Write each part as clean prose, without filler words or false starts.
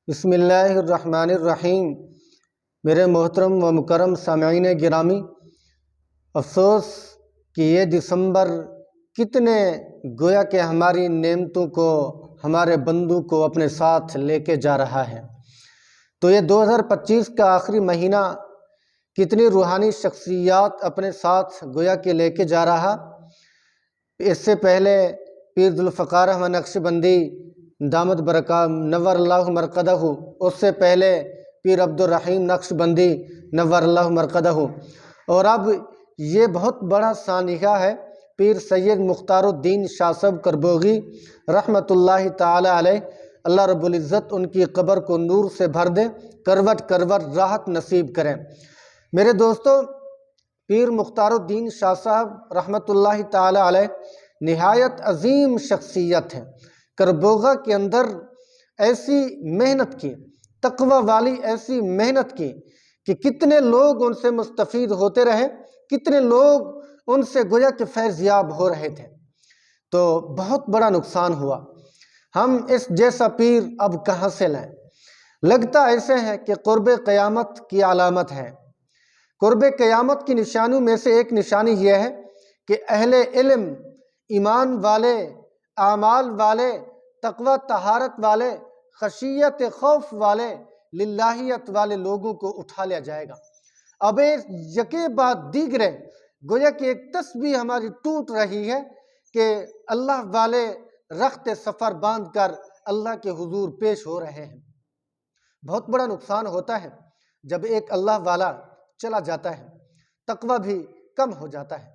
بسم اللہ الرحمن الرحیم۔ میرے محترم و مکرم سامعین گرامی، افسوس کہ یہ دسمبر کتنے گویا کہ ہماری نعمتوں کو، ہمارے بندوں کو اپنے ساتھ لے کے جا رہا ہے۔ تو یہ 2025 کا آخری مہینہ کتنی روحانی شخصیات اپنے ساتھ گویا کہ لے کے جا رہا۔ اس سے پہلے پیر ذوالفقار احمد نقشبندی دامت برکات نور اللہ مرقدہ، اس سے پہلے پیر عبدالرحیم نقشبندی نور اللہ مرقدہ، اور اب یہ بہت بڑا سانحہ ہے پیر سید مختار الدین شاہ صاحب کربوغی رحمۃ اللہ تعالی علیہ۔ اللہ رب العزت ان کی قبر کو نور سے بھر دے، کروٹ کروٹ راحت نصیب کریں۔ میرے دوستو، پیر مختار الدین شاہ صاحب رحمۃ اللہ تعالی علیہ نہایت عظیم شخصیت ہے۔ کربوغا کے اندر ایسی محنت کی، تقوی والی ایسی محنت کی کہ کتنے لوگ ان سے مستفید ہوتے رہے، کتنے لوگ ان سے گویا کہ فیض یاب ہو رہے تھے۔ تو بہت بڑا نقصان ہوا۔ ہم اس جیسا پیر اب کہاں سے لائیں؟ لگتا ایسے ہے کہ قرب قیامت کی علامت ہے۔ قرب قیامت کی نشانیوں میں سے ایک نشانی یہ ہے کہ اہل علم، ایمان والے، اعمال والے، تقوی طہارت والے، خشیت خوف والے، للہیت والے لوگوں کو اٹھا لیا جائے گا۔ اب یکے بعد دیگرے گویا کہ ایک تسبیح ہماری ٹوٹ رہی ہے کہ اللہ والے رخت سفر باندھ کر اللہ کے حضور پیش ہو رہے ہیں۔ بہت بڑا نقصان ہوتا ہے جب ایک اللہ والا چلا جاتا ہے، تقوی بھی کم ہو جاتا ہے،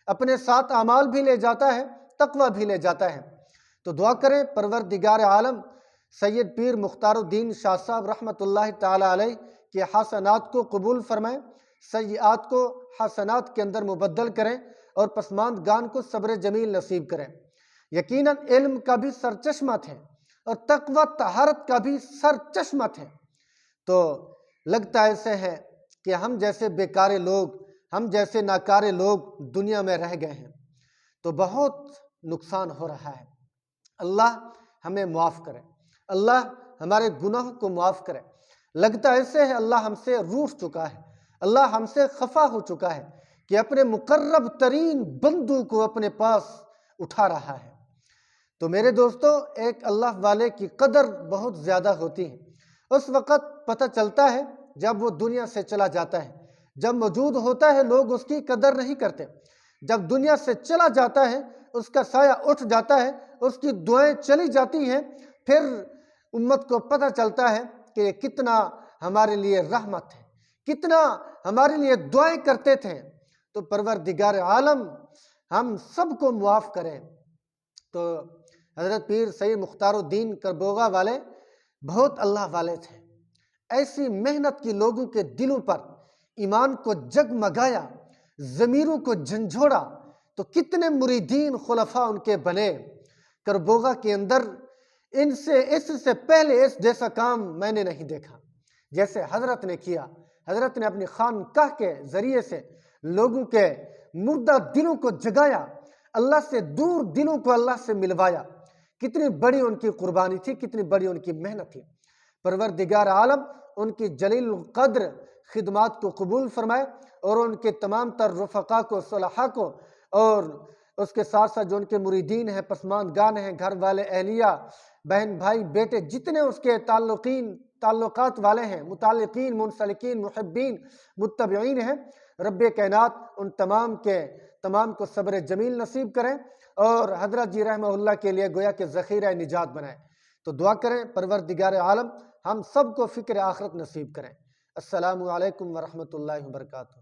اپنے ساتھ اعمال بھی لے جاتا ہے، تقوی بھی لے جاتا ہے۔ تو دعا کریں پروردگار عالم سید پیر مختار الدین شاہ صاحب رحمۃ اللہ تعالی علیہ کے حسنات کو قبول فرمائیں، سیئات کو حسنات کے اندر مبدل کریں، اور پسماندگان کو صبر جمیل نصیب کریں۔ یقیناً علم کا بھی سرچشمہ ہے اور تقوی طہارت کا بھی سرچشمہ ہے۔ تو لگتا ایسے ہے کہ ہم جیسے بیکارے لوگ، ہم جیسے ناکارے لوگ دنیا میں رہ گئے ہیں، تو بہت نقصان ہو رہا ہے۔ اللہ ہمیں معاف کرے، اللہ ہمارے گناہ کو معاف کرے۔ لگتا ایسے ہے اللہ ہم سے روٹھ چکا ہے، اللہ ہم سے خفا ہو چکا ہے کہ اپنے مقرب ترین بندوں کو اپنے پاس اٹھا رہا ہے۔ تو میرے دوستو، ایک اللہ والے کی قدر بہت زیادہ ہوتی ہے۔ اس وقت پتہ چلتا ہے جب وہ دنیا سے چلا جاتا ہے۔ جب موجود ہوتا ہے لوگ اس کی قدر نہیں کرتے، جب دنیا سے چلا جاتا ہے اس کا سایہ اٹھ جاتا ہے، اس کی دعائیں چلی جاتی ہیں، پھر امت کو پتہ چلتا ہے کہ یہ کتنا ہمارے لیے رحمت ہے، کتنا ہمارے لیے دعائیں کرتے تھے۔ تو پروردگار عالم ہم سب کو معاف کرے۔ تو حضرت پیر سید مختار الدین کربوغا والے بہت اللہ والے تھے۔ ایسی محنت کی لوگوں کے دلوں پر ایمان کو جگمگایا، ضمیروں کو جھنجھوڑا۔ تو کتنے مریدین خلفاء ان کے بنے۔ کربوغا کے اندر اس سے پہلے اس جیسا کام میں نے نہیں دیکھا جیسے حضرت نے کیا۔ حضرت نے اپنی خانقاہ کے ذریعے سے لوگوں کے مردہ دلوں کو جگایا، اللہ سے دور دلوں کو اللہ سے ملوایا۔ کتنی بڑی ان کی قربانی تھی، کتنی بڑی ان کی محنت تھی۔ پروردگار عالم ان کی جلیل القدر خدمات کو قبول فرمائے، اور ان کے تمام تر رفقا کو، صلحاء کو، اور اس کے ساتھ ساتھ جو ان کے مریدین ہیں، پسماندگان ہیں، گھر والے، اہلیہ، بہن بھائی، بیٹے، جتنے اس کے تعلقات والے ہیں، متعلقین، منسلکین، محبین، متبعین ہیں، رب کائنات ان تمام کو صبر جمیل نصیب کریں، اور حضرت جی رحمہ اللہ کے لیے گویا کہ ذخیرہ نجات بنائیں۔ تو دعا کریں پروردگار عالم ہم سب کو فکر آخرت نصیب کریں۔ السلام علیکم ورحمۃ اللہ وبرکاتہ۔